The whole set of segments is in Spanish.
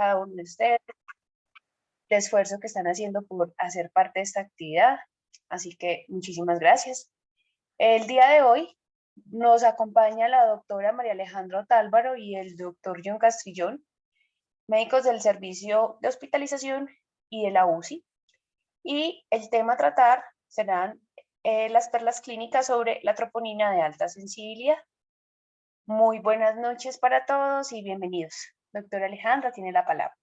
cada uno de ustedes, el esfuerzo que están haciendo por hacer parte de esta actividad. Así que muchísimas gracias. El día de hoy nos acompaña la doctora María Alejandra Otálvaro y el doctor John Castrillón, médicos del Servicio de Hospitalización y de la UCI. Y el tema a tratar serán las perlas clínicas sobre la troponina de alta sensibilidad. Muy buenas noches para todos y bienvenidos. Doctora Alejandra, tiene la palabra.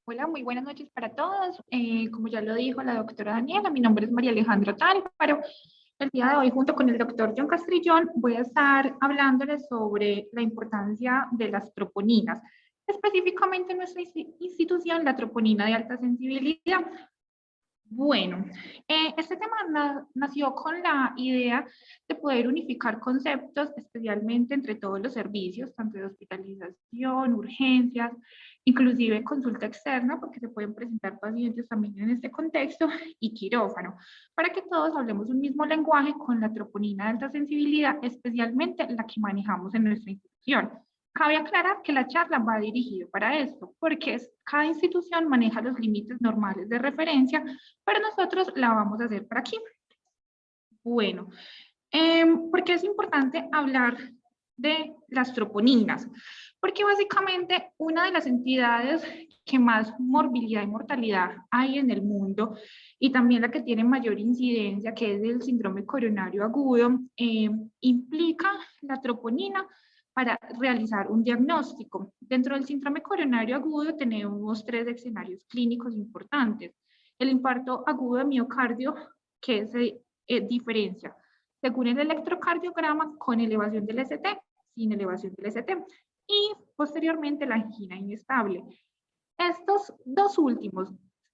Hola, muy buenas noches para todos. Como ya lo dijo la doctora Daniela, mi nombre es María Alejandra Otálvaro. El día de hoy, junto con el doctor John Castrillón, voy a estar hablándoles sobre la importancia de las troponinas, específicamente en nuestra institución, la troponina de alta sensibilidad. Bueno, este tema nació con la idea de poder unificar conceptos, especialmente entre todos los servicios, tanto de hospitalización, urgencias, inclusive consulta externa, porque se pueden presentar pacientes también en este contexto, y quirófano, para que todos hablemos un mismo lenguaje con la troponina de alta sensibilidad, especialmente la que manejamos en nuestra institución. Cabe aclarar que la charla va dirigida para esto, porque cada institución maneja los límites normales de referencia, pero nosotros la vamos a hacer por aquí. Bueno, ¿por qué es importante hablar de las troponinas? Porque básicamente una de las entidades que más morbilidad y mortalidad hay en el mundo, y también la que tiene mayor incidencia, que es el síndrome coronario agudo, implica la troponina para realizar un diagnóstico. Dentro del síndrome coronario agudo tenemos 3 escenarios clínicos importantes. El infarto agudo de miocardio, que se diferencia según el electrocardiograma con elevación del ST, sin elevación del ST, y posteriormente la angina inestable. Estos dos últimos,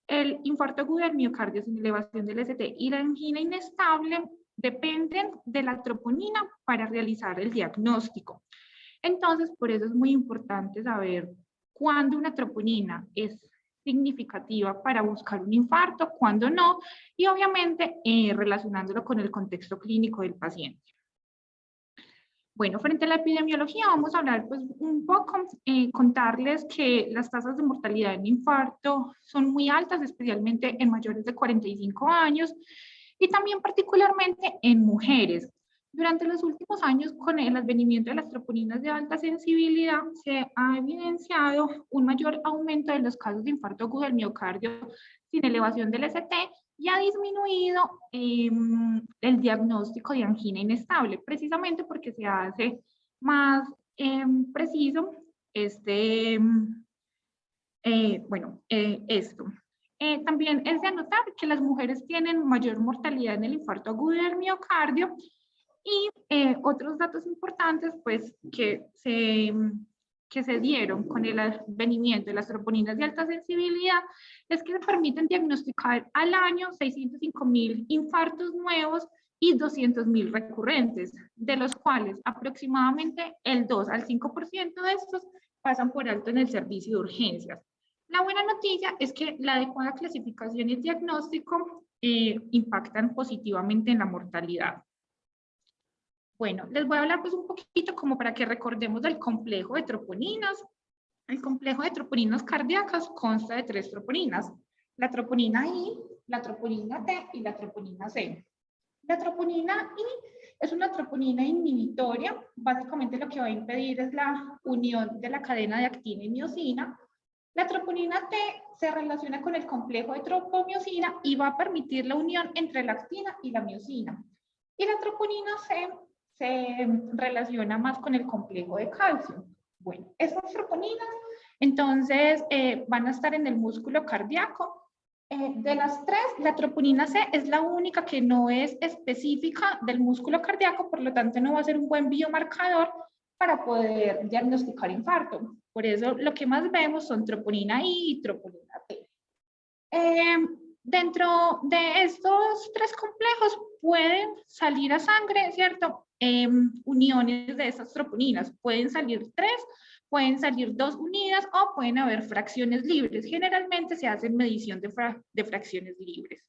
el infarto agudo del miocardio sin elevación del ST y la angina inestable, dependen de la troponina para realizar el diagnóstico. Entonces, por eso es muy importante saber cuándo una troponina es significativa para buscar un infarto, cuándo no, y obviamente relacionándolo con el contexto clínico del paciente. Bueno, frente a la epidemiología vamos a hablar pues un poco, contarles que las tasas de mortalidad en infarto son muy altas, especialmente en mayores de 45 años y también particularmente en mujeres. Durante los últimos años, con el advenimiento de las troponinas de alta sensibilidad, se ha evidenciado un mayor aumento de los casos de infarto agudo del miocardio sin elevación del ST y ha disminuido el diagnóstico de angina inestable, precisamente porque se hace más preciso esto. También es de anotar que las mujeres tienen mayor mortalidad en el infarto agudo del miocardio y otros datos importantes pues que se dieron con el advenimiento de las troponinas de alta sensibilidad es que se permiten diagnosticar al año 605.000 infartos nuevos y 200.000 recurrentes, de los cuales aproximadamente el 2 al 5% de estos pasan por alto en el servicio de urgencias. La buena noticia es que la adecuada clasificación y el diagnóstico impactan positivamente en la mortalidad. Bueno, les voy a hablar pues un poquito como para que recordemos del complejo de troponinas. El complejo de troponinas cardíacas consta de 3 troponinas, la troponina I, la troponina T y la troponina C. La troponina I es una troponina inhibitoria, básicamente lo que va a impedir es la unión de la cadena de actina y miosina. La troponina T se relaciona con el complejo de tropomiosina y va a permitir la unión entre la actina y la miosina. Y la troponina C se relaciona más con el complejo de calcio. Bueno, estas troponinas entonces van a estar en el músculo cardíaco. De las 3, la troponina C es la única que no es específica del músculo cardíaco, por lo tanto no va a ser un buen biomarcador para poder diagnosticar infarto. Por eso lo que más vemos son troponina I y troponina T. Dentro de estos 3 complejos pueden salir a sangre, ¿cierto? Uniones de estas troponinas. Pueden salir 3, pueden salir 2 unidas o pueden haber fracciones libres. Generalmente se hace medición de fracciones libres.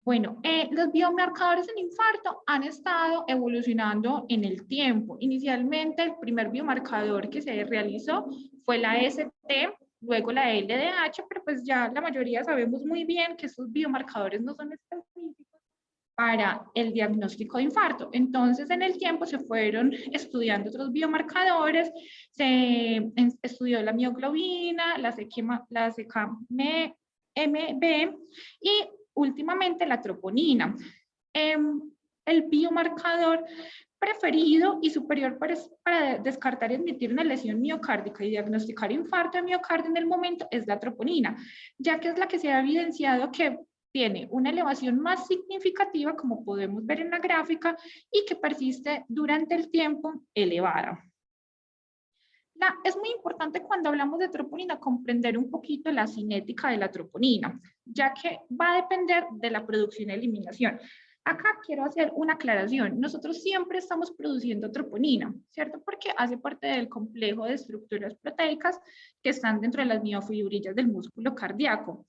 Bueno, los biomarcadores en infarto han estado evolucionando en el tiempo. Inicialmente, el primer biomarcador que se realizó fue la ST, luego la LDH, pero pues ya la mayoría sabemos muy bien que estos biomarcadores no son específicos para el diagnóstico de infarto. Entonces, en el tiempo se fueron estudiando otros biomarcadores, se estudió la mioglobina, la CKMB y últimamente la troponina. El biomarcador preferido y superior para descartar y admitir una lesión miocárdica y diagnosticar infarto de miocardio en el momento es la troponina, ya que es la que se ha evidenciado que tiene una elevación más significativa, como podemos ver en la gráfica, y que persiste durante el tiempo elevada. Es muy importante cuando hablamos de troponina comprender un poquito la cinética de la troponina, ya que va a depender de la producción y eliminación. Acá quiero hacer una aclaración. Nosotros siempre estamos produciendo troponina, ¿cierto? Porque hace parte del complejo de estructuras proteicas que están dentro de las miofibrillas del músculo cardíaco.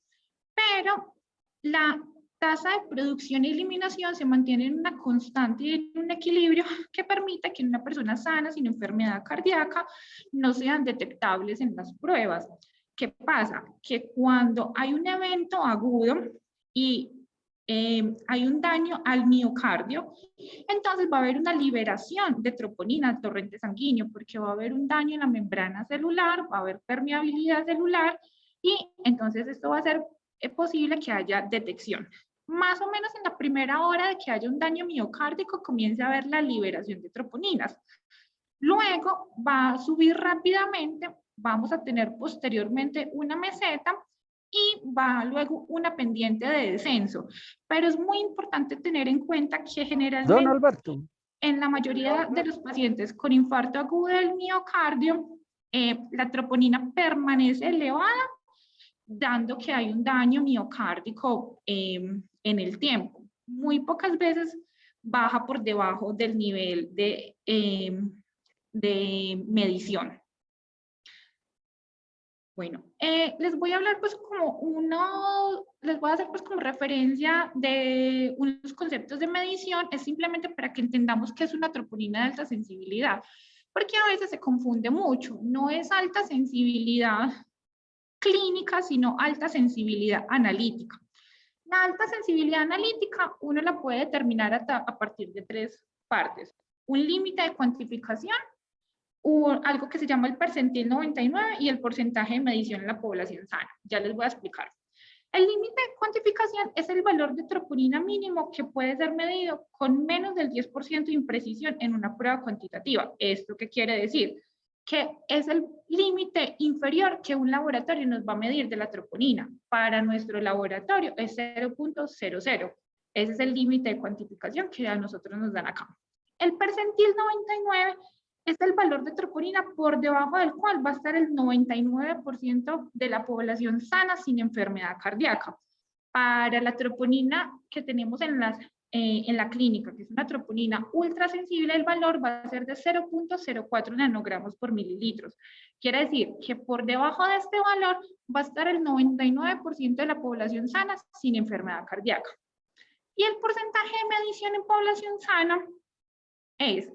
Pero la tasa de producción y eliminación se mantiene en una constante y en un equilibrio que permite que en una persona sana, sin enfermedad cardíaca, no sean detectables en las pruebas. ¿Qué pasa? Que cuando hay un evento agudo y hay un daño al miocardio, entonces va a haber una liberación de troponina al torrente sanguíneo, porque va a haber un daño en la membrana celular, va a haber permeabilidad celular, y entonces esto va a ser posible que haya detección. Más o menos en la primera hora de que haya un daño miocárdico, comienza a haber la liberación de troponinas. Luego va a subir rápidamente, vamos a tener posteriormente una meseta y va luego una pendiente de descenso. Pero es muy importante tener en cuenta que Don generalmente Alberto. en la mayoría de los pacientes con infarto agudo del miocardio, la troponina permanece elevada, dando que hay un daño miocárdico en el tiempo. Muy pocas veces baja por debajo del nivel de medición. Bueno, les voy a hablar pues les voy a hacer pues como referencia de unos conceptos de medición, es simplemente para que entendamos qué es una troponina de alta sensibilidad, porque a veces se confunde mucho, no es alta sensibilidad clínica, sino alta sensibilidad analítica. La alta sensibilidad analítica uno la puede determinar a partir de tres partes. Un límite de cuantificación, algo que se llama el percentil 99 y el porcentaje de medición en la población sana. Ya les voy a explicar. El límite de cuantificación es el valor de troponina mínimo que puede ser medido con menos del 10% de imprecisión en una prueba cuantitativa. ¿Esto qué quiere decir? Que es el límite inferior que un laboratorio nos va a medir de la troponina. Para nuestro laboratorio es 0.00. Ese es el límite de cuantificación que a nosotros nos dan acá. El percentil 99 es el valor de troponina por debajo del cual va a estar el 99% de la población sana sin enfermedad cardíaca. Para la troponina que tenemos en la clínica, que es una troponina ultrasensible, el valor va a ser de 0.04 nanogramos por mililitros. Quiere decir que por debajo de este valor va a estar el 99% de la población sana sin enfermedad cardíaca. Y el porcentaje de medición en población sana es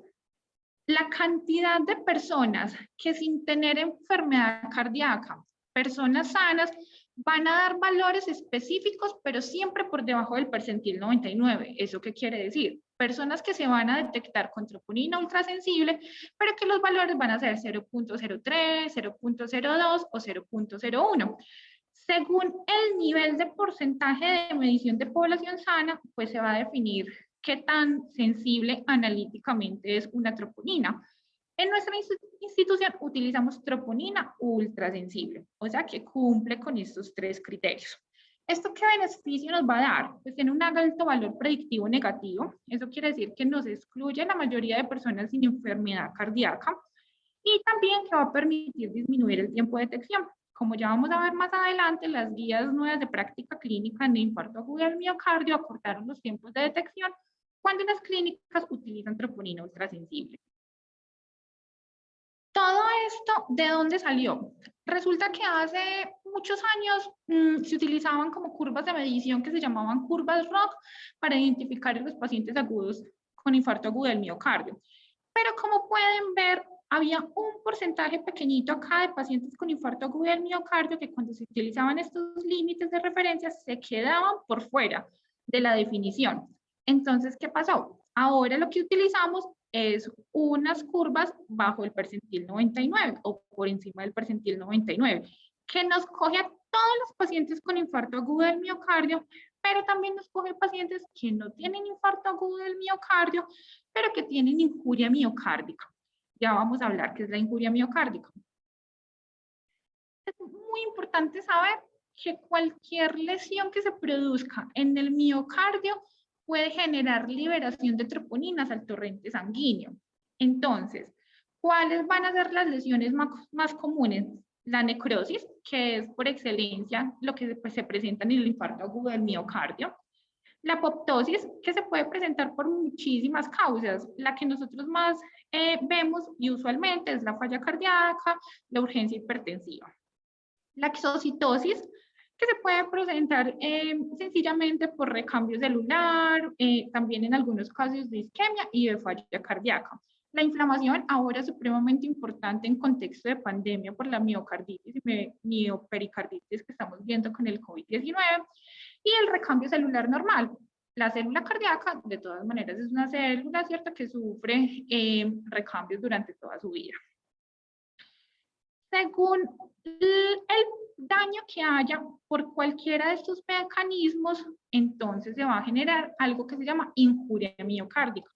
la cantidad de personas que sin tener enfermedad cardíaca, personas sanas, van a dar valores específicos, pero siempre por debajo del percentil 99. ¿Eso qué quiere decir? Personas que se van a detectar con troponina ultrasensible, pero que los valores van a ser 0.03, 0.02 o 0.01. Según el nivel de porcentaje de medición de población sana, pues se va a definir qué tan sensible analíticamente es una troponina. En nuestra institución utilizamos troponina ultrasensible, o sea que cumple con estos tres criterios. ¿Esto qué beneficio nos va a dar? Pues tiene un alto valor predictivo negativo, eso quiere decir que nos excluye a la mayoría de personas sin enfermedad cardíaca y también que va a permitir disminuir el tiempo de detección. Como ya vamos a ver más adelante, las guías nuevas de práctica clínica en infarto agudo del miocardio acortaron los tiempos de detección cuando las clínicas utilizan troponina ultrasensible. Todo esto, ¿de dónde salió? Resulta que hace muchos años se utilizaban como curvas de medición que se llamaban curvas ROC para identificar a los pacientes agudos con infarto agudo del miocardio. Pero como pueden ver, había un porcentaje pequeñito acá de pacientes con infarto agudo del miocardio que cuando se utilizaban estos límites de referencia se quedaban por fuera de la definición. Entonces, ¿qué pasó? Ahora lo que utilizamos es unas curvas bajo el percentil 99 o por encima del percentil 99, que nos coge a todos los pacientes con infarto agudo del miocardio, pero también nos coge pacientes que no tienen infarto agudo del miocardio, pero que tienen injuria miocárdica. Ya vamos a hablar qué es la injuria miocárdica. Es muy importante saber que cualquier lesión que se produzca en el miocardio puede generar liberación de troponinas al torrente sanguíneo. Entonces, ¿cuáles van a ser las lesiones más comunes? La necrosis, que es por excelencia lo que se presenta en el infarto agudo del miocardio. La apoptosis, que se puede presentar por muchísimas causas. La que nosotros más vemos y usualmente es la falla cardíaca, la urgencia hipertensiva. La exocitosis, que se puede presentar sencillamente por recambio celular, también en algunos casos de isquemia y de falla cardíaca. La inflamación ahora es supremamente importante en contexto de pandemia por la miocarditis y miopericarditis que estamos viendo con el COVID-19 y el recambio celular normal. La célula cardíaca, de todas maneras, es una célula, ¿cierto?, que sufre recambios durante toda su vida. Según el daño que haya por cualquiera de estos mecanismos, entonces se va a generar algo que se llama injuria miocárdica.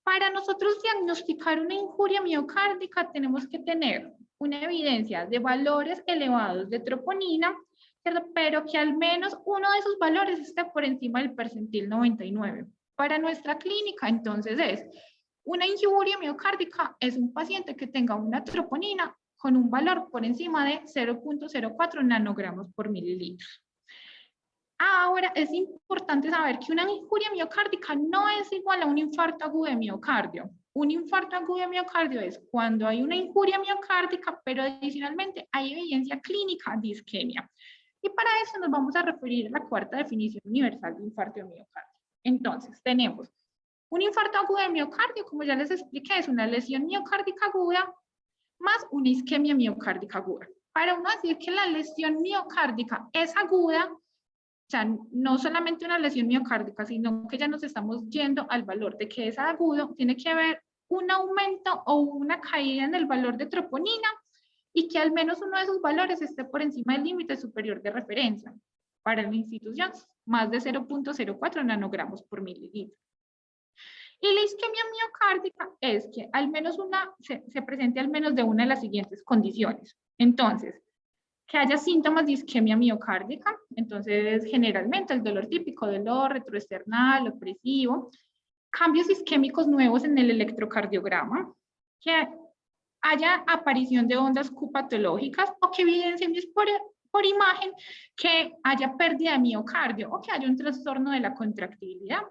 Para nosotros diagnosticar una injuria miocárdica tenemos que tener una evidencia de valores elevados de troponina, pero que al menos uno de esos valores esté por encima del percentil 99. Para nuestra clínica, entonces, es una injuria miocárdica es un paciente que tenga una troponina con un valor por encima de 0.04 nanogramos por mililitro. Ahora, es importante saber que una injuria miocárdica no es igual a un infarto agudo de miocardio. Un infarto agudo de miocardio es cuando hay una injuria miocárdica, pero adicionalmente hay evidencia clínica de isquemia. Y para eso nos vamos a referir a la cuarta definición universal de infarto de miocardio. Entonces, tenemos un infarto agudo de miocardio, como ya les expliqué, es una lesión miocárdica aguda más una isquemia miocárdica aguda. Para uno decir que la lesión miocárdica es aguda, o sea, no solamente una lesión miocárdica, sino que ya nos estamos yendo al valor de que es agudo, tiene que haber un aumento o una caída en el valor de troponina y que al menos uno de esos valores esté por encima del límite superior de referencia. Para la institución, más de 0.04 nanogramos por mililitro. Y la isquemia miocárdica es que al menos se presente al menos de una de las siguientes condiciones. Entonces, que haya síntomas de isquemia miocárdica, entonces generalmente el dolor típico, dolor retroesternal, opresivo, cambios isquémicos nuevos en el electrocardiograma, que haya aparición de ondas Q patológicas o que evidencien por imagen que haya pérdida de miocardio o que haya un trastorno de la contractibilidad.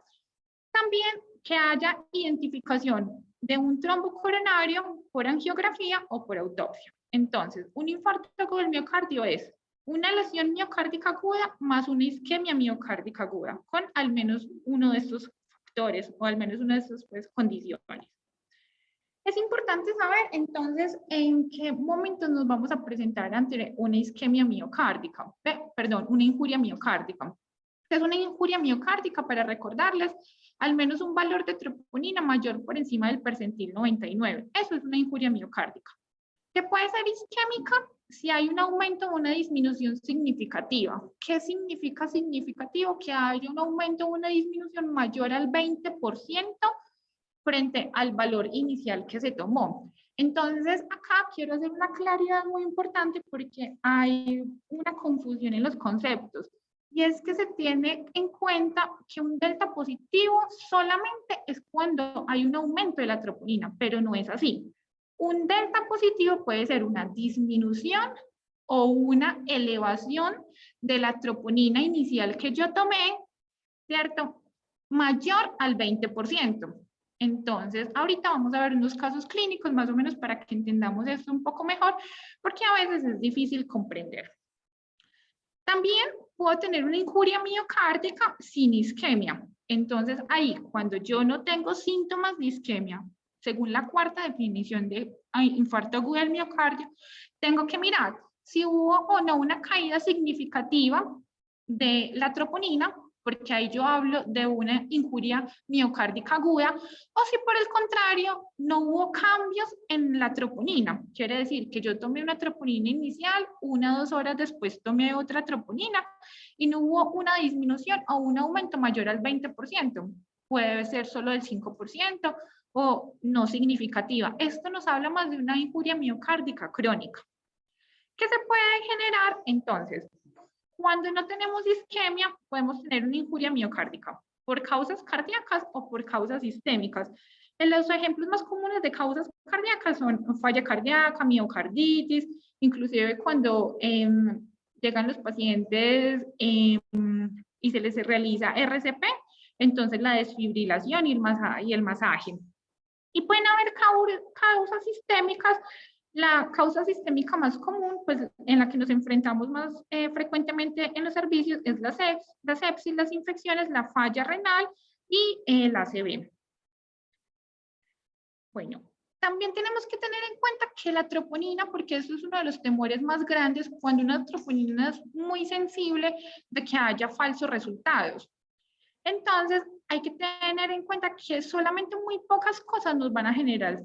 También que haya identificación de un trombo coronario por angiografía o por autopsia. Entonces, un infarto agudo del miocardio es una lesión miocárdica aguda más una isquemia miocárdica aguda, con al menos uno de estos factores o al menos una de estas condiciones. Es importante saber, entonces, en qué momentos nos vamos a presentar ante una isquemia miocárdica, una injuria miocárdica. Es una injuria miocárdica, para recordarles, al menos un valor de troponina mayor por encima del percentil 99. Eso es una injuria miocárdica. ¿Qué puede ser isquémica? Si hay un aumento o una disminución significativa. ¿Qué significa significativo? Que haya un aumento o una disminución mayor al 20% frente al valor inicial que se tomó. Entonces, acá quiero hacer una claridad muy importante porque hay una confusión en los conceptos. Y es que se tiene en cuenta que un delta positivo solamente es cuando hay un aumento de la troponina, pero no es así. Un delta positivo puede ser una disminución o una elevación de la troponina inicial que yo tomé, ¿cierto?, mayor al 20%. Entonces, ahorita vamos a ver unos casos clínicos más o menos para que entendamos esto un poco mejor, porque a veces es difícil comprender. También puedo tener una injuria miocárdica sin isquemia. Entonces, ahí, cuando yo no tengo síntomas de isquemia, según la cuarta definición de infarto agudo del miocardio, tengo que mirar si hubo o no una caída significativa de la troponina, porque ahí yo hablo de una injuria miocárdica aguda, o si por el contrario no hubo cambios en la troponina. Quiere decir que yo tomé una troponina inicial, 1 o 2 horas después tomé otra troponina y no hubo una disminución o un aumento mayor al 20%. Puede ser solo del 5% o no significativa. Esto nos habla más de una injuria miocárdica crónica. ¿Qué se puede generar entonces? Cuando no tenemos isquemia, podemos tener una injuria miocárdica por causas cardíacas o por causas sistémicas. Los ejemplos más comunes de causas cardíacas son falla cardíaca, miocarditis, inclusive cuando llegan los pacientes y se les realiza RCP, entonces la desfibrilación y el masaje. Y pueden haber causas sistémicas. La causa sistémica más común, pues en la que nos enfrentamos más frecuentemente en los servicios, es la sepsis, las infecciones, la falla renal y la ACV. Bueno, también tenemos que tener en cuenta que la troponina, porque eso es uno de los temores más grandes, cuando una troponina es muy sensible de que haya falsos resultados. Entonces, hay que tener en cuenta que solamente muy pocas cosas nos van a generar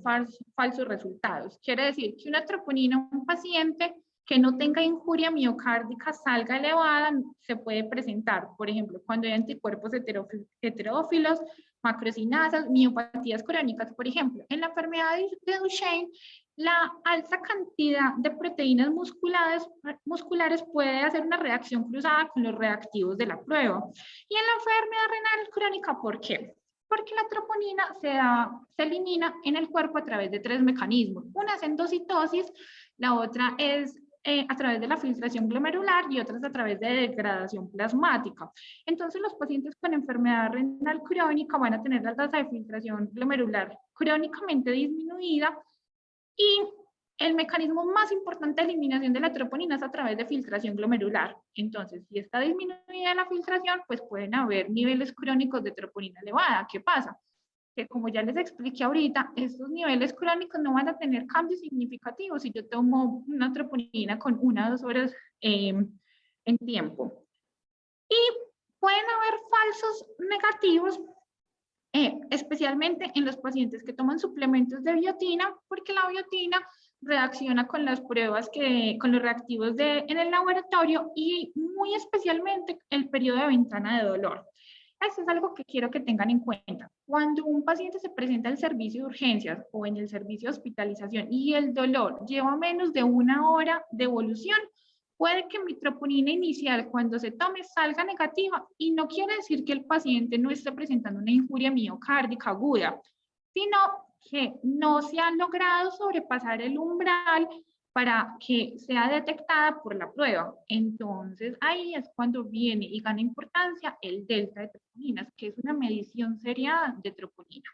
falsos resultados. Quiere decir que una troponina, un paciente que no tenga injuria miocárdica salga elevada, se puede presentar, por ejemplo, cuando hay anticuerpos heterófilos, macrocinasas, miopatías crónicas, por ejemplo. En la enfermedad de Duchenne, la alta cantidad de proteínas musculares puede hacer una reacción cruzada con los reactivos de la prueba. Y en la enfermedad renal crónica, ¿por qué? Porque la troponina se elimina en el cuerpo a través de 3 mecanismos. Una es endocitosis, la otra es a través de la filtración glomerular y otras a través de degradación plasmática. Entonces, los pacientes con enfermedad renal crónica van a tener la tasa de filtración glomerular crónicamente disminuida y el mecanismo más importante de eliminación de la troponina es a través de filtración glomerular. Entonces, si está disminuida la filtración, pues pueden haber niveles crónicos de troponina elevada. ¿Qué pasa? Que como ya les expliqué ahorita, estos niveles crónicos no van a tener cambios significativos si yo tomo una troponina con 1 o 2 horas en tiempo. Y pueden haber falsos negativos, especialmente en los pacientes que toman suplementos de biotina, porque la biotina reacciona con las pruebas con los reactivos en el laboratorio y muy especialmente el periodo de ventana de dolor. Eso es algo que quiero que tengan en cuenta. Cuando un paciente se presenta al servicio de urgencias o en el servicio de hospitalización y el dolor lleva menos de 1 hora de evolución, puede que mi troponina inicial cuando se tome salga negativa y no quiere decir que el paciente no esté presentando una injuria miocárdica aguda, sino que no se ha logrado sobrepasar el umbral para que sea detectada por la prueba. Entonces, ahí es cuando viene y gana importancia el delta de troponinas, que es una medición seriada de troponina.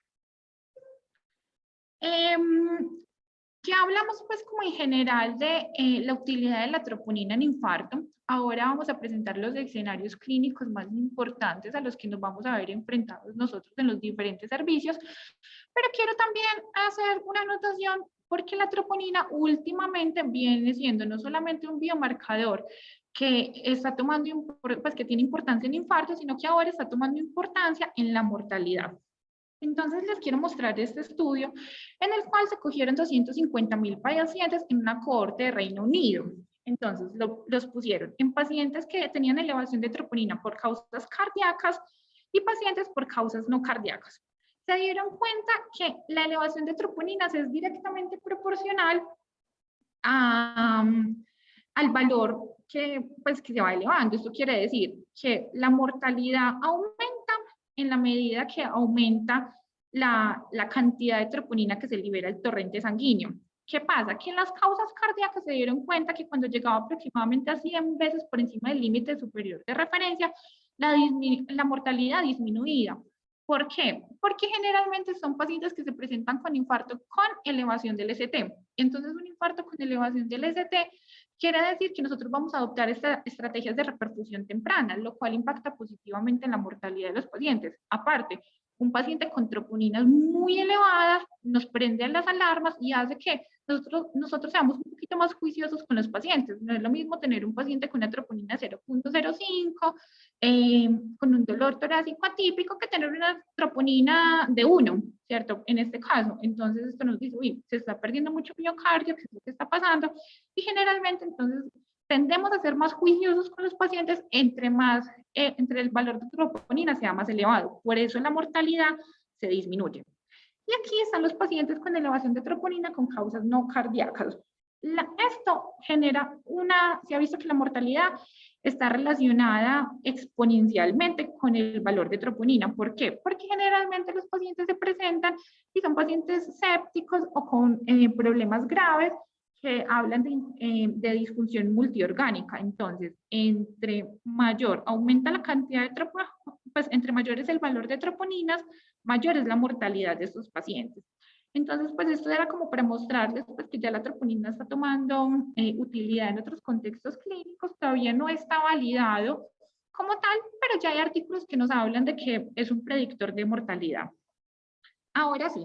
Ya hablamos pues como en general de la utilidad de la troponina en infarto. Ahora vamos a presentar los escenarios clínicos más importantes a los que nos vamos a ver enfrentados nosotros en los diferentes servicios. Pero quiero también hacer una anotación porque la troponina últimamente viene siendo no solamente un biomarcador que está tomando, pues que tiene importancia en infarto, sino que ahora está tomando importancia en la mortalidad. Entonces les quiero mostrar este estudio en el cual se cogieron 250.000 pacientes en una cohorte de Reino Unido. Entonces los pusieron en pacientes que tenían elevación de troponina por causas cardíacas y pacientes por causas no cardíacas. Se dieron cuenta que la elevación de troponinas es directamente proporcional al valor que se va elevando. Esto quiere decir que la mortalidad aumenta en la medida que aumenta la cantidad de troponina que se libera el torrente sanguíneo. ¿Qué pasa? Que en las causas cardíacas se dieron cuenta que cuando llegaba aproximadamente a 100 veces por encima del límite superior de referencia, la mortalidad disminuía. ¿Por qué? Porque generalmente son pacientes que se presentan con infarto con elevación del ST. Entonces, un infarto con elevación del ST quiere decir que nosotros vamos a adoptar estrategias de reperfusión temprana, lo cual impacta positivamente en la mortalidad de los pacientes. Aparte, un paciente con troponinas muy elevadas nos prende las alarmas y hace que nosotros seamos un poquito más juiciosos con los pacientes. No es lo mismo tener un paciente con una troponina 0.05, con un dolor torácico atípico, que tener una troponina de 1, ¿cierto? En este caso. Entonces, esto nos dice, uy, se está perdiendo mucho miocardio, ¿qué es lo que está pasando? Y generalmente, entonces, tendemos a ser más juiciosos con los pacientes entre el valor de troponina sea más elevado. Por eso la mortalidad se disminuye. Y aquí están los pacientes con elevación de troponina con causas no cardíacas. Esto genera se ha visto que la mortalidad está relacionada exponencialmente con el valor de troponina. ¿Por qué? Porque generalmente los pacientes se presentan y son pacientes sépticos o con problemas graves que hablan de disfunción multiorgánica. Entonces, entre mayor aumenta la cantidad de troponina, pues entre mayor es el valor de troponinas, mayor es la mortalidad de estos pacientes. Entonces, pues esto era como para mostrarles pues, que ya la troponina está tomando utilidad en otros contextos clínicos, todavía no está validado como tal, pero ya hay artículos que nos hablan de que es un predictor de mortalidad. Ahora sí,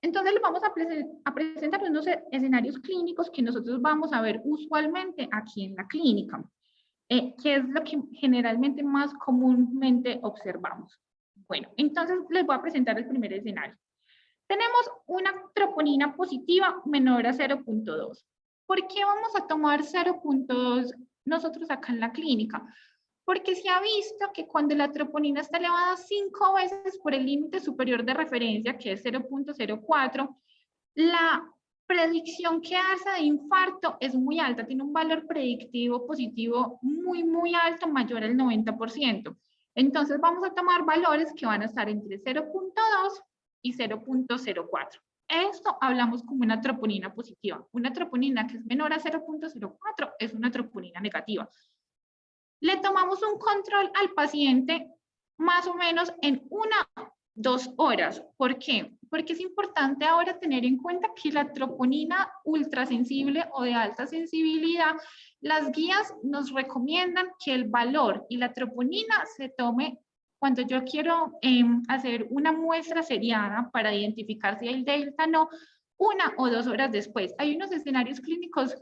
entonces les vamos a presentar unos escenarios clínicos que nosotros vamos a ver usualmente aquí en la clínica, que es lo que generalmente más comúnmente observamos. Bueno, entonces les voy a presentar el primer escenario. Tenemos una troponina positiva menor a 0.2. ¿Por qué vamos a tomar 0.2 nosotros acá en la clínica? Porque se ha visto que cuando la troponina está elevada 5 veces por el límite superior de referencia, que es 0.04, la predicción que hace de infarto es muy alta, tiene un valor predictivo positivo muy, muy alto, mayor al 90%. Entonces vamos a tomar valores que van a estar entre 0.2 y 0.04. Esto hablamos como una troponina positiva. Una troponina que es menor a 0.04 es una troponina negativa. Le tomamos un control al paciente más o menos en 1-2 horas. ¿Por qué? Porque es importante ahora tener en cuenta que la troponina ultrasensible o de alta sensibilidad, las guías nos recomiendan que el valor y la troponina se tome cuando yo quiero hacer una muestra seriada para identificar si hay delta o no, 1 o 2 horas después. Hay unos escenarios clínicos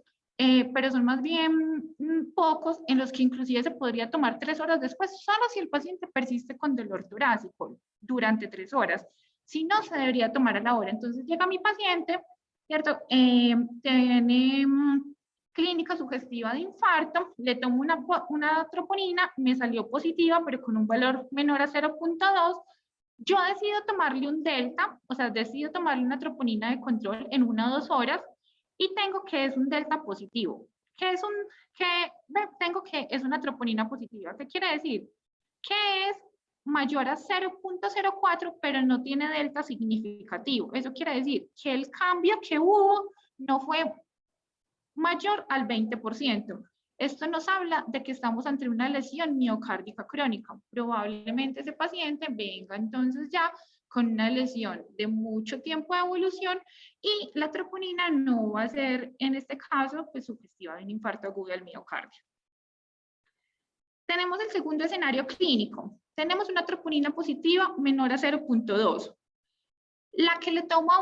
pero son más bien pocos en los que inclusive se podría tomar 3 horas después, solo si el paciente persiste con dolor torácico durante 3 horas. Si no, se debería tomar a la hora. Entonces llega mi paciente, ¿cierto? Tiene clínica sugestiva de infarto, le tomo una troponina, me salió positiva, pero con un valor menor a 0.2. Yo decido tomarle un delta, o sea, decido tomarle una troponina de control en 1 o 2 horas, y tengo que es un delta positivo. Tengo que es una troponina positiva. ¿Qué quiere decir? Que es mayor a 0.04, pero no tiene delta significativo. Eso quiere decir que el cambio que hubo no fue mayor al 20%. Esto nos habla de que estamos ante una lesión miocárdica crónica. Probablemente ese paciente venga entonces ya con una lesión de mucho tiempo de evolución y la troponina no va a ser, en este caso, pues sugestiva de un infarto agudo del miocardio. Tenemos el segundo escenario clínico. Tenemos una troponina positiva menor a 0.2. La que le toma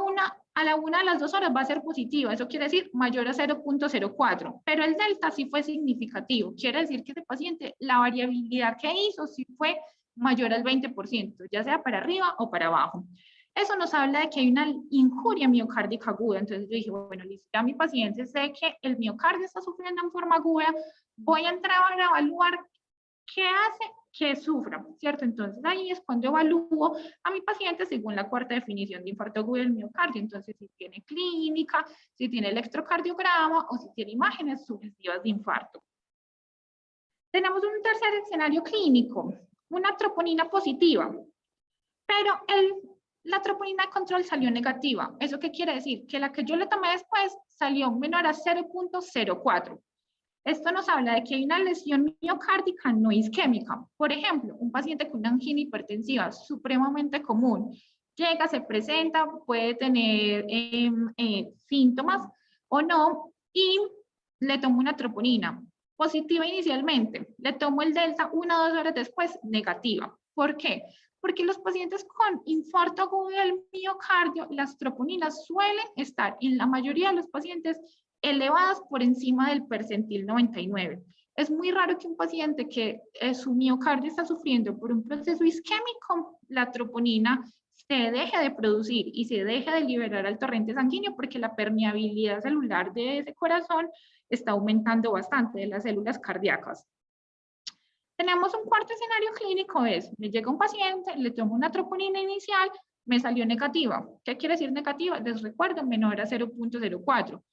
a la 1 de las 2 horas va a ser positiva, eso quiere decir mayor a 0.04, pero el delta sí fue significativo, quiere decir que ese paciente, la variabilidad que hizo sí fue mayor al 20%, ya sea para arriba o para abajo. Eso nos habla de que hay una injuria miocárdica aguda, entonces yo dije, bueno, listo, ya mi paciente sé que el miocardio está sufriendo en forma aguda, voy a entrar a evaluar qué hace que sufra, ¿cierto? Entonces ahí es cuando evalúo a mi paciente según la cuarta definición de infarto agudo del miocardio. Entonces, si tiene clínica, si tiene electrocardiograma o si tiene imágenes sugestivas de infarto. Tenemos un tercer escenario clínico, una troponina positiva, pero la troponina de control salió negativa. ¿Eso qué quiere decir? Que la que yo le tomé después salió menor a 0.04. Esto nos habla de que hay una lesión miocárdica no isquémica. Por ejemplo, un paciente con una angina hipertensiva supremamente común llega, se presenta, puede tener síntomas o no, y le tomo una troponina positiva inicialmente, le tomo el delta 1 o 2 horas después, negativa. ¿Por qué? Porque los pacientes con infarto agudo del miocardio, las troponinas suelen estar en la mayoría de los pacientes elevadas por encima del percentil 99. Es muy raro que un paciente que su miocardio está sufriendo por un proceso isquémico, la troponina se deje de producir y se deje de liberar al torrente sanguíneo porque la permeabilidad celular de ese corazón está aumentando bastante de las células cardíacas. Tenemos un cuarto escenario clínico, me llega un paciente, le tomo una troponina inicial, me salió negativa. ¿Qué quiere decir negativa? Les recuerdo, menor a 0.04.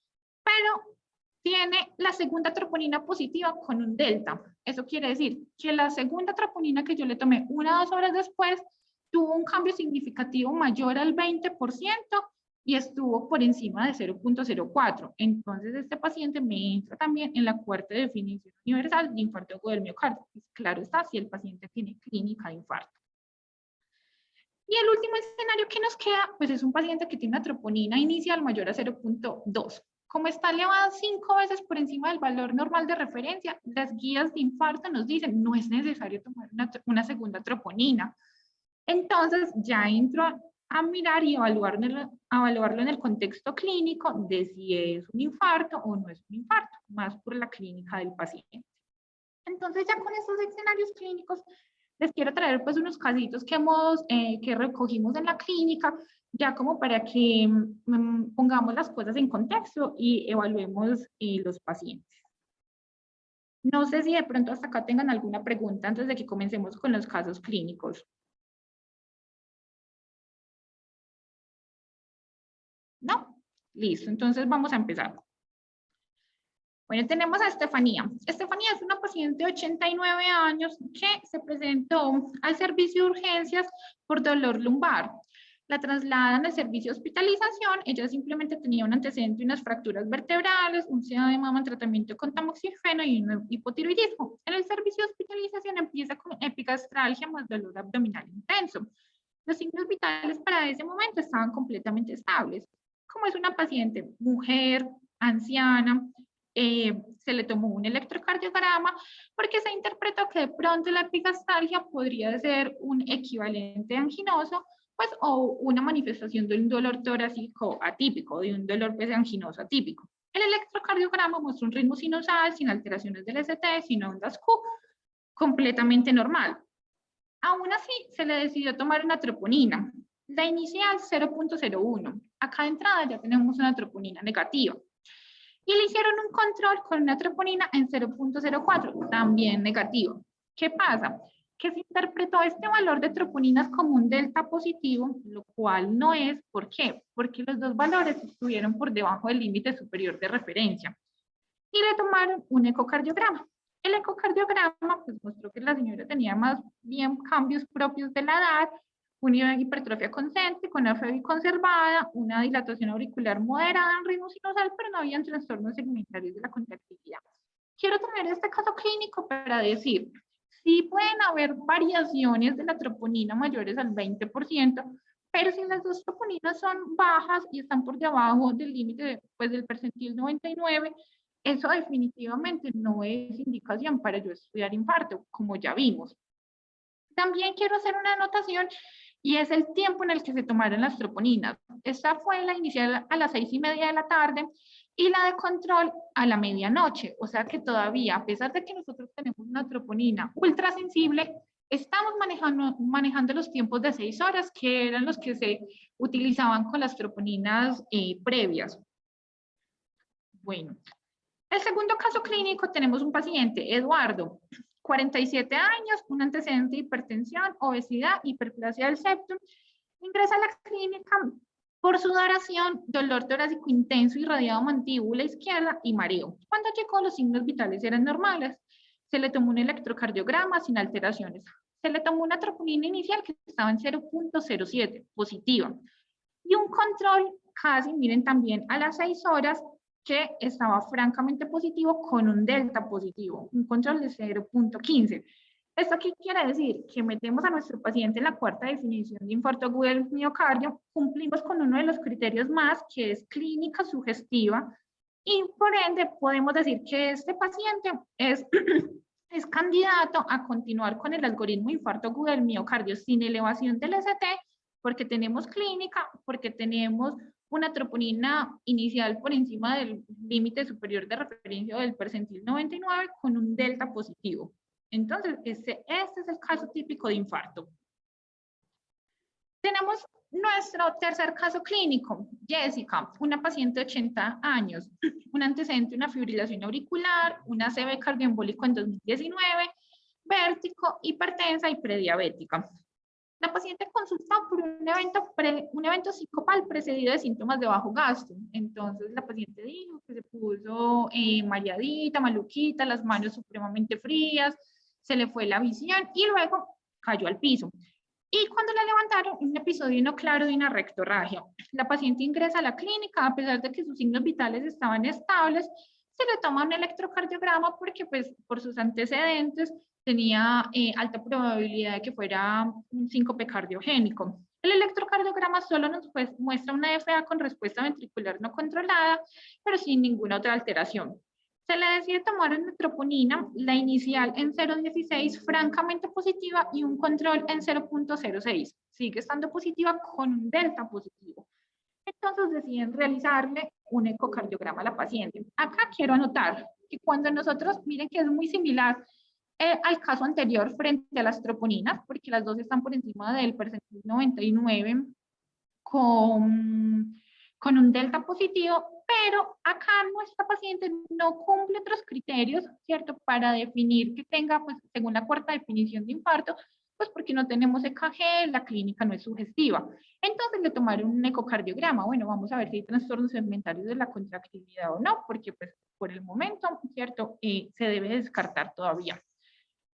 Pero tiene la segunda troponina positiva con un delta. Eso quiere decir que la segunda troponina que yo le tomé 1 o 2 horas después tuvo un cambio significativo mayor al 20% y estuvo por encima de 0.04. Entonces, este paciente me entra también en la cuarta definición universal de infarto agudo del miocardio. Pues, claro está, si el paciente tiene clínica de infarto. Y el último escenario que nos queda, pues es un paciente que tiene una troponina inicial mayor a 0.2. Como está elevada 5 veces por encima del valor normal de referencia, las guías de infarto nos dicen no es necesario tomar una segunda troponina. Entonces ya entro a mirar y evaluarlo en el contexto clínico de si es un infarto o no es un infarto, más por la clínica del paciente. Entonces ya con estos escenarios clínicos les quiero traer pues unos casitos que recogimos en la clínica, ya como para que pongamos las cosas en contexto y evaluemos los pacientes. No sé si de pronto hasta acá tengan alguna pregunta antes de que comencemos con los casos clínicos. ¿No? Listo, entonces vamos a empezar. Bueno, tenemos a Estefanía. Estefanía es una paciente de 89 años que se presentó al servicio de urgencias por dolor lumbar. La trasladan al servicio de hospitalización. Ella simplemente tenía un antecedente de unas fracturas vertebrales, un seno de mama en tratamiento con tamoxifeno y un hipotiroidismo. En el servicio de hospitalización empieza con epigastralgia más dolor abdominal intenso. Los signos vitales para ese momento estaban completamente estables. Como es una paciente mujer, anciana, se le tomó un electrocardiograma porque se interpretó que de pronto la epigastralgia podría ser un equivalente anginoso, pues, o una manifestación de un dolor torácico atípico, de un dolor pues, anginoso atípico. El electrocardiograma muestra un ritmo sinusal sin alteraciones del ST, sin ondas Q, completamente normal. Aún así, se le decidió tomar una troponina. La inicial 0.01. Acá de entrada ya tenemos una troponina negativa. Y le hicieron un control con una troponina en 0.04, también negativo. ¿Qué pasa? Que se interpretó este valor de troponinas como un delta positivo, lo cual no es. ¿Por qué? Porque los dos valores estuvieron por debajo del límite superior de referencia. Y le tomaron un ecocardiograma. El ecocardiograma pues, mostró que la señora tenía más bien cambios propios de la edad, una hipertrofia concéntrica, una FEBI conservada, una dilatación auricular moderada en ritmo sinusal, pero no habían trastornos segmentarios de la contractilidad. Quiero traer este caso clínico para decir, sí pueden haber variaciones de la troponina mayores al 20%, pero si las dos troponinas son bajas y están por debajo del límite pues, del percentil 99, eso definitivamente no es indicación para yo estudiar infarto, como ya vimos. También quiero hacer una anotación y es el tiempo en el que se tomaron las troponinas. Esta fue la inicial a las 6:30 de la tarde y la de control a la medianoche. O sea que todavía, a pesar de que nosotros tenemos una troponina ultra sensible, estamos manejando los tiempos de 6 horas, que eran los que se utilizaban con las troponinas previas. Bueno, el segundo caso clínico tenemos un paciente, Eduardo, 47 años, un antecedente de hipertensión, obesidad, hiperplasia del septum, ingresa a la clínica por sudoración, dolor torácico intenso, irradiado mandíbula izquierda y mareo. Cuando llegó, los signos vitales eran normales. Se le tomó un electrocardiograma sin alteraciones. Se le tomó una troponina inicial que estaba en 0.07, positiva. Y un control casi, miren también, a las 6 horas que estaba francamente positivo con un delta positivo, un control de 0.15. ¿Esto qué quiere decir? Que metemos a nuestro paciente en la cuarta definición de infarto agudo del miocardio, cumplimos con uno de los criterios más, que es clínica sugestiva, y por ende podemos decir que este paciente es, es candidato a continuar con el algoritmo infarto agudo del miocardio sin elevación del ST, porque tenemos clínica, porque tenemos una troponina inicial por encima del límite superior de referencia del percentil 99 con un delta positivo. Entonces, este es el caso típico de infarto. Tenemos nuestro tercer caso clínico, Jessica, una paciente de 80 años, un antecedente, una fibrilación auricular, una ACV cardioembólico en 2019, vértigo, hipertensa y prediabética. La paciente consultó por un evento psicopal precedido de síntomas de bajo gasto. Entonces la paciente dijo que se puso mareadita, maluquita, las manos supremamente frías, se le fue la visión y luego cayó al piso. Y cuando la levantaron, un episodio no claro de una rectorragia. La paciente ingresa a la clínica, a pesar de que sus signos vitales estaban estables, se le toma un electrocardiograma porque pues, por sus antecedentes tenía alta probabilidad de que fuera un síncope cardiogénico. El electrocardiograma solo nos muestra una FA con respuesta ventricular no controlada, pero sin ninguna otra alteración. Se le decide tomar una troponina, la inicial en 0.16, francamente positiva, y un control en 0.06. Sigue estando positiva con un delta positivo. Entonces deciden realizarle un ecocardiograma a la paciente. Acá quiero anotar que cuando nosotros, miren que es muy similar al caso anterior frente a las troponinas, porque las dos están por encima del percentil 99 con un delta positivo, pero acá nuestra paciente no cumple otros criterios, ¿cierto? Para definir que tenga, pues, según la cuarta definición de infarto, pues porque no tenemos EKG, la clínica no es sugestiva. Entonces le tomaron un ecocardiograma. Bueno, vamos a ver si hay trastornos segmentarios de la contractilidad o no, porque pues por el momento, ¿cierto? Se debe descartar todavía.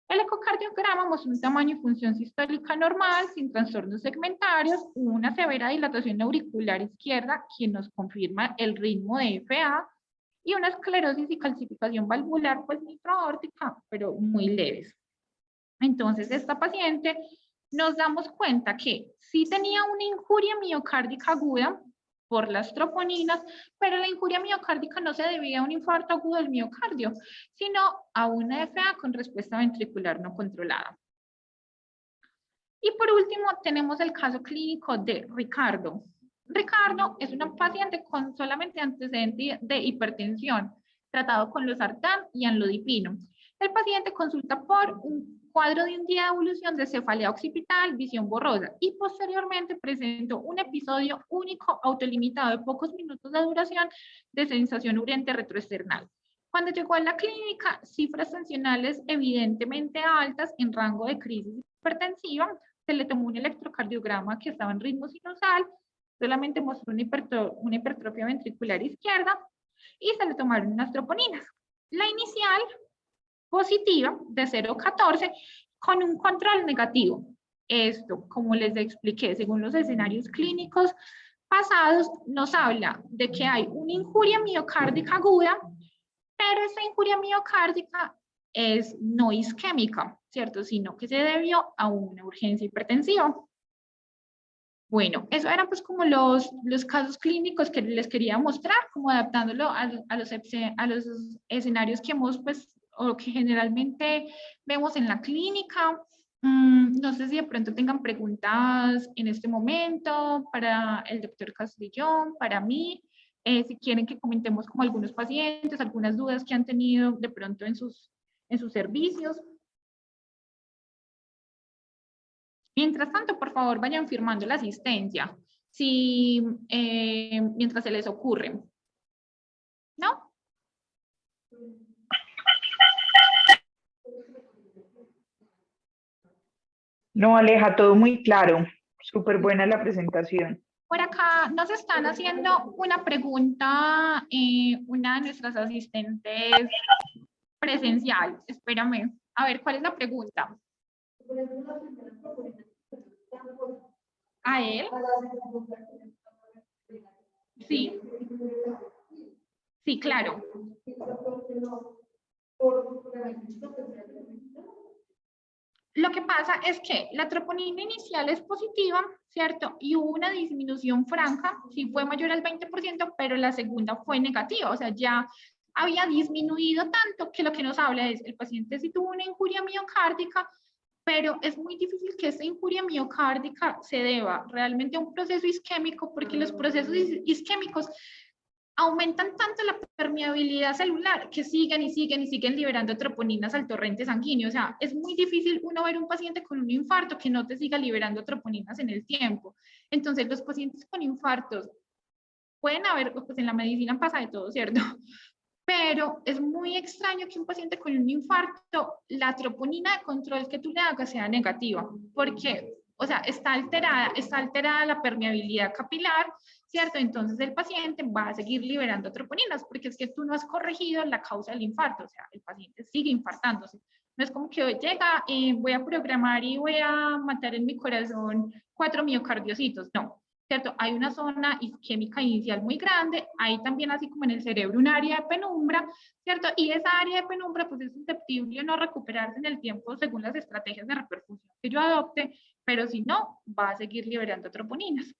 El ecocardiograma muestra un tamaño y función sistólica normal, sin trastornos segmentarios, una severa dilatación auricular izquierda, que nos confirma el ritmo de FA, y una esclerosis y calcificación valvular, pues microaórtica, pero muy leves. Entonces, esta paciente nos damos cuenta que sí tenía una injuria miocárdica aguda por las troponinas, pero la injuria miocárdica no se debía a un infarto agudo del miocardio, sino a una FA con respuesta ventricular no controlada. Y por último, tenemos el caso clínico de Ricardo. Ricardo es una paciente con solamente antecedente de hipertensión, tratado con losartán y amlodipino. El paciente consulta por un cuadro de un día de evolución de cefalea occipital, visión borrosa, y posteriormente presentó un episodio único autolimitado de pocos minutos de duración de sensación urente retroesternal. Cuando llegó a la clínica, cifras tensionales evidentemente altas en rango de crisis hipertensiva, se le tomó un electrocardiograma que estaba en ritmo sinusal, solamente mostró una hipertrofia ventricular izquierda y se le tomaron unas troponinas. La inicial positiva de 0.14 con un control negativo. Esto, como les expliqué, según los escenarios clínicos pasados, nos habla de que hay una injuria miocárdica aguda, pero esa injuria miocárdica es no isquémica, ¿cierto? Sino que se debió a una urgencia hipertensiva. Bueno, eso eran pues como los casos clínicos que les quería mostrar, como adaptándolo a los escenarios que hemos pues, o que generalmente vemos en la clínica. No sé si de pronto tengan preguntas en este momento para el doctor Castrillón, para mí, si quieren que comentemos como algunos pacientes, algunas dudas que han tenido de pronto en sus servicios. Mientras tanto, por favor, vayan firmando la asistencia, si, mientras se les ocurre. ¿No? No, Aleja, todo muy claro. Súper buena la presentación. Por acá nos están haciendo una pregunta, una de nuestras asistentes presencial. Espérame. A ver, ¿cuál es la pregunta? ¿A él? Sí. Sí, claro. Lo que pasa es que la troponina inicial es positiva, ¿cierto? Y hubo una disminución franca, sí fue mayor al 20%, pero la segunda fue negativa, o sea, ya había disminuido tanto que lo que nos habla es el paciente sí tuvo una injuria miocárdica, pero es muy difícil que esta injuria miocárdica se deba realmente a un proceso isquémico, porque los procesos isquémicos aumentan tanto la permeabilidad celular que siguen y siguen y siguen liberando troponinas al torrente sanguíneo. O sea, es muy difícil uno ver un paciente con un infarto que no te siga liberando troponinas en el tiempo. Entonces, los pacientes con infartos pueden haber, pues en la medicina pasa de todo, ¿cierto? Pero es muy extraño que un paciente con un infarto, la troponina de control que tú le hagas sea negativa, porque, o sea, está alterada la permeabilidad capilar, ¿cierto? Entonces el paciente va a seguir liberando troponinas, porque es que tú no has corregido la causa del infarto, o sea, el paciente sigue infartándose. No es como que hoy llega, voy a programar y voy a matar en mi corazón 4 miocardiocitos, no. ¿Cierto? Hay una zona isquémica inicial muy grande, hay también así como en el cerebro un área de penumbra, ¿cierto? Y esa área de penumbra pues es susceptible a no recuperarse en el tiempo según las estrategias de reperfusión que yo adopte, pero si no, va a seguir liberando troponinas.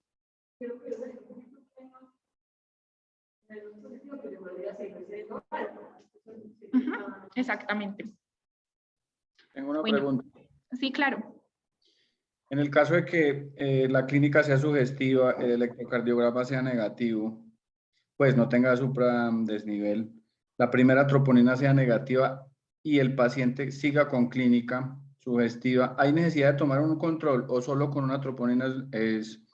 Exactamente. Tengo una Bueno, pregunta. sí, claro. En el caso de que la clínica sea sugestiva, el electrocardiograma sea negativo, pues no tenga supradesnivel, la primera troponina sea negativa y el paciente siga con clínica sugestiva, ¿hay necesidad de tomar un control o solo con una troponina pues,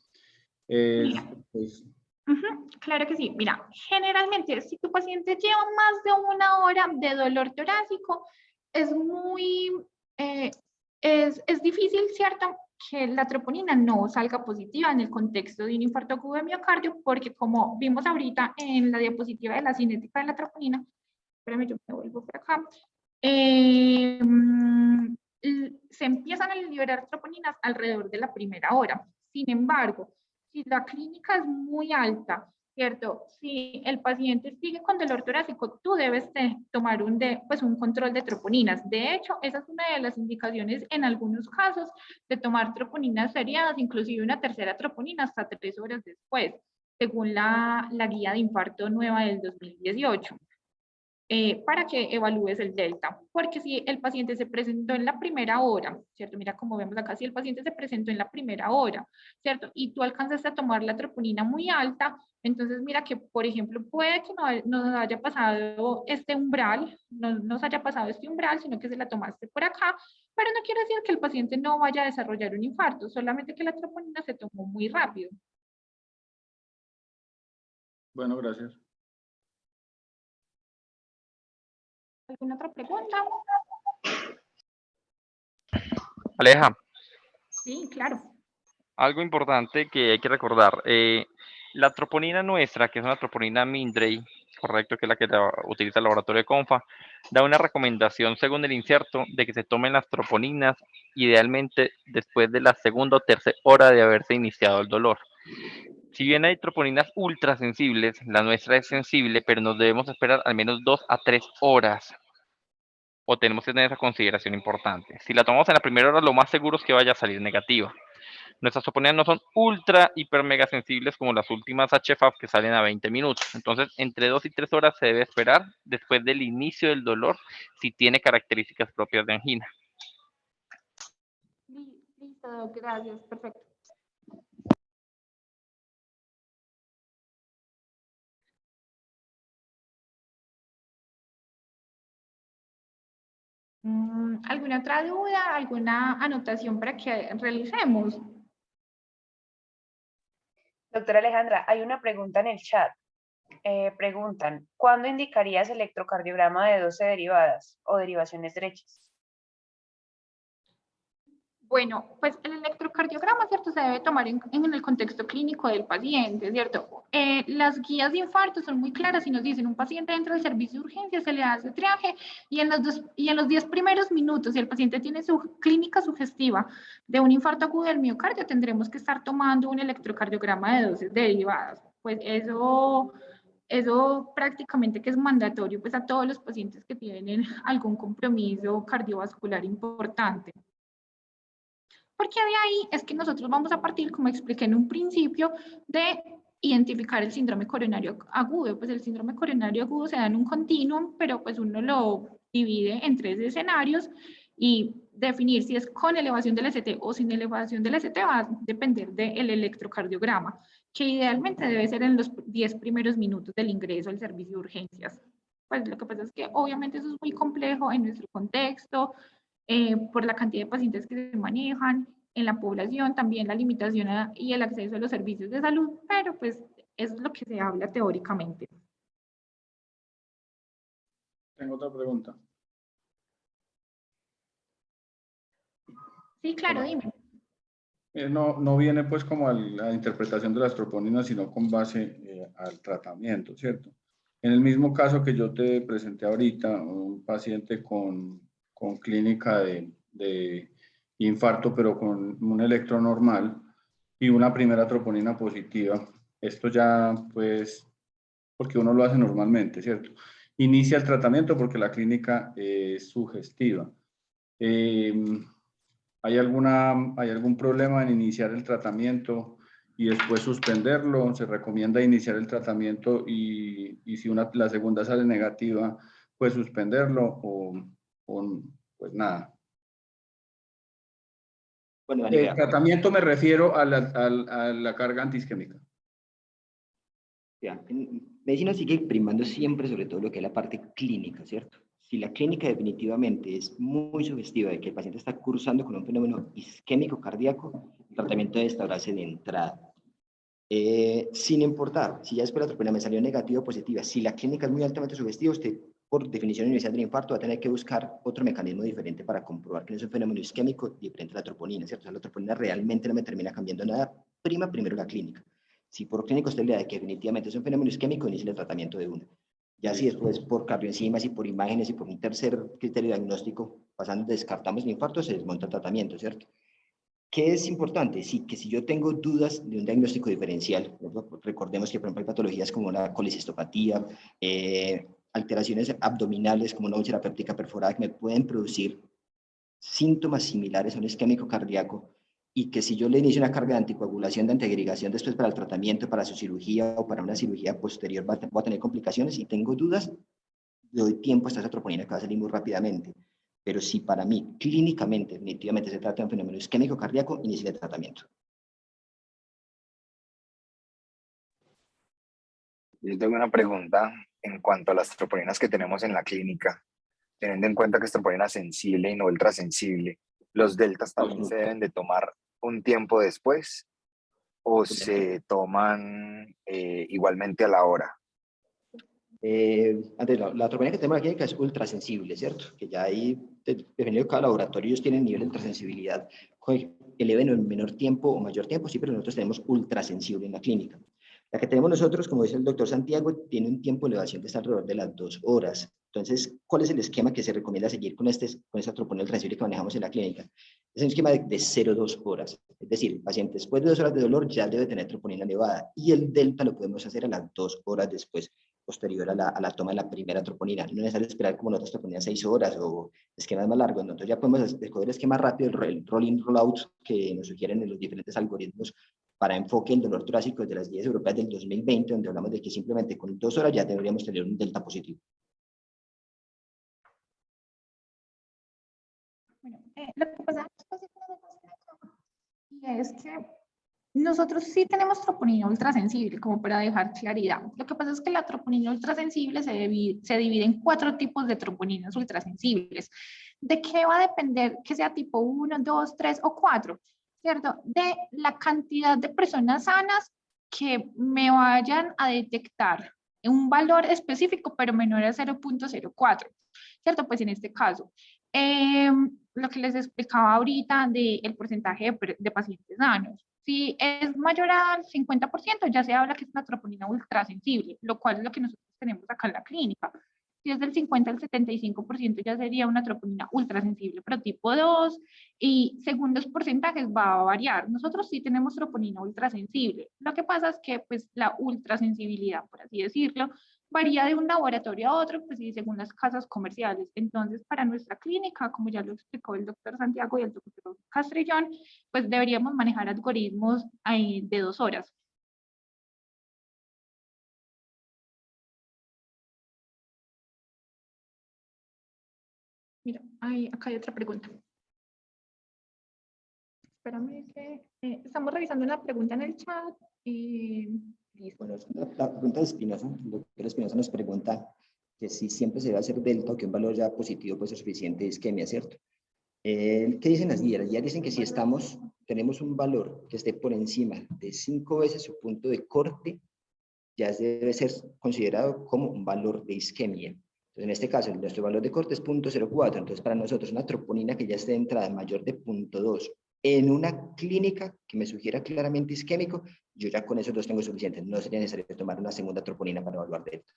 Claro que sí. Mira, generalmente si tu paciente lleva más de 1 hora de dolor torácico, es muy, es difícil, ¿cierto? Que la troponina no salga positiva en el contexto de un infarto agudo de miocardio, porque como vimos ahorita en la diapositiva de la cinética de la troponina, espérame, yo me vuelvo por acá, se empiezan a liberar troponinas alrededor de la primera hora. Sin embargo, si la clínica es muy alta, ¿cierto? Si el paciente sigue con dolor torácico, tú debes tomar un control de troponinas. De hecho, esa es una de las indicaciones en algunos casos de tomar troponinas seriadas, inclusive una tercera troponina hasta 3 horas después, según la guía de infarto nueva del 2018. Para que evalúes el delta. Porque si el paciente se presentó en la primera hora, ¿cierto? Mira como vemos acá, si el paciente se presentó en la primera hora, ¿cierto? Y tú alcanzaste a tomar la troponina muy alta, entonces mira que, por ejemplo, puede que no nos haya pasado este umbral, no nos haya pasado este umbral, sino que se la tomaste por acá, pero no quiere decir que el paciente no vaya a desarrollar un infarto, solamente que la troponina se tomó muy rápido. bueno, gracias. ¿Alguna otra pregunta? Aleja, Sí, claro. algo importante que hay que recordar, la troponina nuestra, que es una troponina Mindray, correcto, que es la que utiliza el laboratorio de Confa, da una recomendación según el inserto de que se tomen las troponinas idealmente después de la segunda o tercera hora de haberse iniciado el dolor. Si bien hay troponinas ultra sensibles, la nuestra es sensible, pero nos debemos esperar al menos 2 a 3 horas. O tenemos que tener esa consideración importante. Si la tomamos en la primera hora, lo más seguro es que vaya a salir negativa. Nuestras troponinas no son ultra, hiper, mega sensibles como las últimas HFAF que salen a 20 minutos. Entonces, entre 2 y 3 horas se debe esperar después del inicio del dolor si tiene características propias de angina. Listo, gracias, perfecto. ¿Alguna otra duda? ¿Alguna anotación para que realicemos? Doctora Alejandra, hay una pregunta en el chat. Preguntan, ¿cuándo indicarías electrocardiograma de 12 derivadas o derivaciones derechas? Bueno, pues el electrocardiograma, ¿cierto? Se debe tomar en el contexto clínico del paciente, ¿cierto? Las guías de infarto son muy claras y nos dicen, un paciente entra al servicio de urgencia, se le hace triaje y en los 10 primeros minutos, si el paciente tiene su clínica sugestiva de un infarto agudo del miocardio, tendremos que estar tomando un electrocardiograma de dosis derivadas. Pues eso Eso prácticamente que es mandatorio pues a todos los pacientes que tienen algún compromiso cardiovascular importante. Porque de ahí es que nosotros vamos a partir, como expliqué en un principio, de identificar el síndrome coronario agudo. Pues el síndrome coronario agudo se da en un continuum, pero pues uno lo divide en 3 escenarios y definir si es con elevación del ST o sin elevación del ST va a depender del electrocardiograma, que idealmente debe ser en los 10 primeros minutos del ingreso al servicio de urgencias. Pues lo que pasa es que obviamente eso es muy complejo en nuestro contexto, por la cantidad de pacientes que se manejan en la población, también la limitación y el acceso a los servicios de salud, pero pues eso es lo que se habla teóricamente. Tengo otra pregunta. Sí, claro, dime. No viene pues como a la interpretación de las troponinas, sino con base al tratamiento, ¿cierto? En el mismo caso que yo te presenté ahorita, un paciente con clínica de infarto, pero con un electro normal y una primera troponina positiva, esto ya pues, porque uno lo hace normalmente, ¿cierto? Inicia el tratamiento porque la clínica es sugestiva. ¿Hay algún problema en iniciar el tratamiento y después suspenderlo? ¿Se recomienda iniciar el tratamiento y si la segunda sale negativa, pues suspenderlo o pues nada? Bueno, Dani, vea, Tratamiento me refiero a la carga antiisquémica. en medicina sigue primando siempre sobre todo lo que es la parte clínica, ¿cierto? Si la clínica definitivamente es muy sugestiva de que el paciente está cursando con un fenómeno isquémico cardíaco, el tratamiento debe instaurarse de entrada. Sin importar, si ya después la troponina me salió negativa o positiva, si la clínica es muy altamente sugestiva, usted por definición inicial del infarto va a tener que buscar otro mecanismo diferente para comprobar que no es un fenómeno isquémico diferente a la troponina, ¿cierto? O sea, la troponina realmente no me termina cambiando nada, primero la clínica. Si por clínico usted le da que definitivamente es un fenómeno isquémico, inicie el tratamiento de una. Ya si después por cardioenzimas y por imágenes y por un tercer criterio diagnóstico, pasando, descartamos el infarto, se desmonta el tratamiento, ¿cierto? ¿Qué es importante? Sí, que si yo tengo dudas de un diagnóstico diferencial, recordemos que por ejemplo hay patologías como la colecistopatía, alteraciones abdominales como una úlcera péptica perforada que me pueden producir síntomas similares a un isquémico cardíaco y que si yo le inicio una carga de anticoagulación, de antiagregación después para el tratamiento, para su cirugía o para una cirugía posterior voy a tener complicaciones y tengo dudas, le doy tiempo a esta troponina que va a salir muy rápidamente. Pero si para mí, clínicamente, definitivamente se trata de un fenómeno isquémico cardíaco, inicie el tratamiento. Yo tengo una pregunta en cuanto a las troponinas que tenemos en la clínica, teniendo en cuenta que es troponina sensible y no ultrasensible. ¿Los deltas también se deben de tomar un tiempo después o se toman igualmente a la hora? Antes, la troponina que tenemos en la clínica es ultrasensible, ¿cierto? Que ya ahí, dependiendo de cada laboratorio, ellos tienen nivel de ultrasensibilidad, eleven en menor tiempo o mayor tiempo, sí, pero nosotros tenemos ultrasensible en la clínica. La que tenemos nosotros, como dice el doctor Santiago, tiene un tiempo de elevación que está alrededor de las 2 horas. Entonces, ¿cuál es el esquema que se recomienda seguir con esta troponina ultrasensible que manejamos en la clínica? Es un esquema de 0,2 horas. Es decir, el paciente después de 2 horas de dolor ya debe tener troponina elevada y el delta lo podemos hacer a las 2 horas después, posterior a la toma de la primera troponina. No es necesario esperar como nosotros troponinas 6 horas o esquemas más largos. Nosotros ya podemos escoger el esquema rápido, el roll-in, roll-out que nos sugieren en los diferentes algoritmos para enfoque en dolor torácico de las guías europeas del 2020, donde hablamos de que simplemente con 2 horas ya deberíamos tener un delta positivo. Bueno, lo que pasa es que nosotros sí tenemos troponina ultrasensible, como para dejar claridad. Lo que pasa es que la troponina ultrasensible se divide en 4 tipos de troponinas ultrasensibles. ¿De qué va a depender que sea tipo 1, 2, 3 o 4? ¿Cierto? De la cantidad de personas sanas que me vayan a detectar un valor específico, pero menor a 0,04. ¿Cierto? Pues en este caso, lo que les explicaba ahorita del porcentaje de pacientes sanos. Si es mayor al 50%, ya se habla que es una troponina ultrasensible, lo cual es lo que nosotros tenemos acá en la clínica. Si es del 50 al 75% ya sería una troponina ultrasensible, pero tipo 2, y según los porcentajes va a variar. Nosotros sí tenemos troponina ultrasensible. Lo que pasa es que pues la ultrasensibilidad, por así decirlo, varía de un laboratorio a otro, pues y según las casas comerciales. Entonces, para nuestra clínica, como ya lo explicó el doctor Santiago y el doctor Castrillón, pues deberíamos manejar algoritmos de 2 horas. Mira, acá hay otra pregunta. Espérame que estamos revisando una pregunta en el chat. Listo. Bueno, la pregunta de Espinosa, el doctor Espinosa nos pregunta que si siempre se debe hacer delta o que un valor ya positivo puede ser suficiente de isquemia, ¿cierto? ¿Qué dicen las guías? Las guías dicen que si tenemos un valor que esté por encima de 5 veces su punto de corte, ya debe ser considerado como un valor de isquemia. Entonces, en este caso, nuestro valor de corte es 0.04. Entonces, para nosotros, una troponina que ya esté de entrada mayor de 0.2 en una clínica que me sugiera claramente isquémico, yo ya con esos dos tengo suficientes. No sería necesario tomar una segunda troponina para evaluar delta.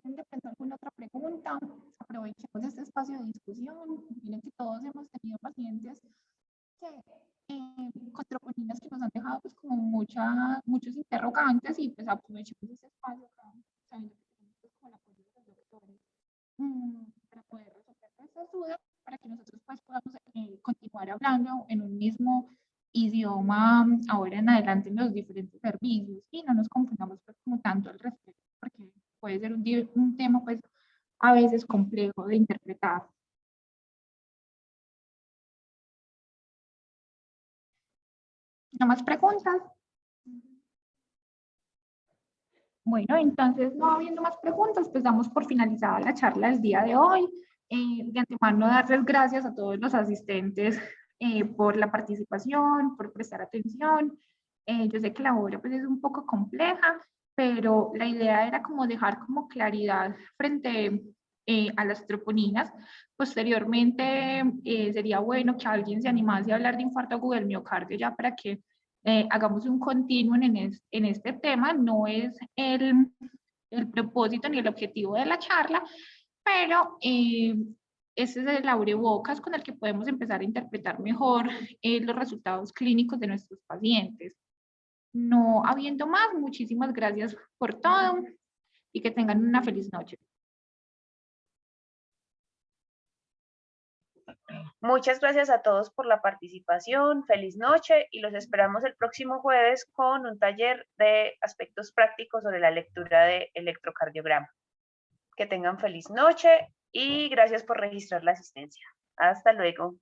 ¿Tienen de pronto alguna otra pregunta? Aprovechemos este espacio de discusión. Miren que todos hemos tenido pacientes con troponinas que nos han dejado pues como muchos interrogantes y pues aprovechemos este espacio acá, sabiendo que tenemos pues, como el apoyo de los doctores para poder resolver estas dudas, para que nosotros pues podamos continuar hablando en un mismo idioma ahora en adelante en los diferentes servicios y no nos confundamos pues como tanto al respecto, porque puede ser un tema pues a veces complejo de interpretar. ¿No más preguntas? Bueno, entonces, no habiendo más preguntas, pues damos por finalizada la charla del día de hoy. De antemano, darles gracias a todos los asistentes por la participación, por prestar atención. Yo sé que la hora pues, es un poco compleja, pero la idea era como dejar como claridad frente a las troponinas. Posteriormente, sería bueno que alguien se animase a hablar de infarto agudo del miocardio ya para que hagamos un continuo en este tema. No es el propósito ni el objetivo de la charla, pero ese es el abrebocas con el que podemos empezar a interpretar mejor los resultados clínicos de nuestros pacientes. No habiendo más, muchísimas gracias por todo y que tengan una feliz noche. Muchas gracias a todos por la participación, feliz noche y los esperamos el próximo jueves con un taller de aspectos prácticos sobre la lectura de electrocardiograma. Que tengan feliz noche y gracias por registrar la asistencia. Hasta luego.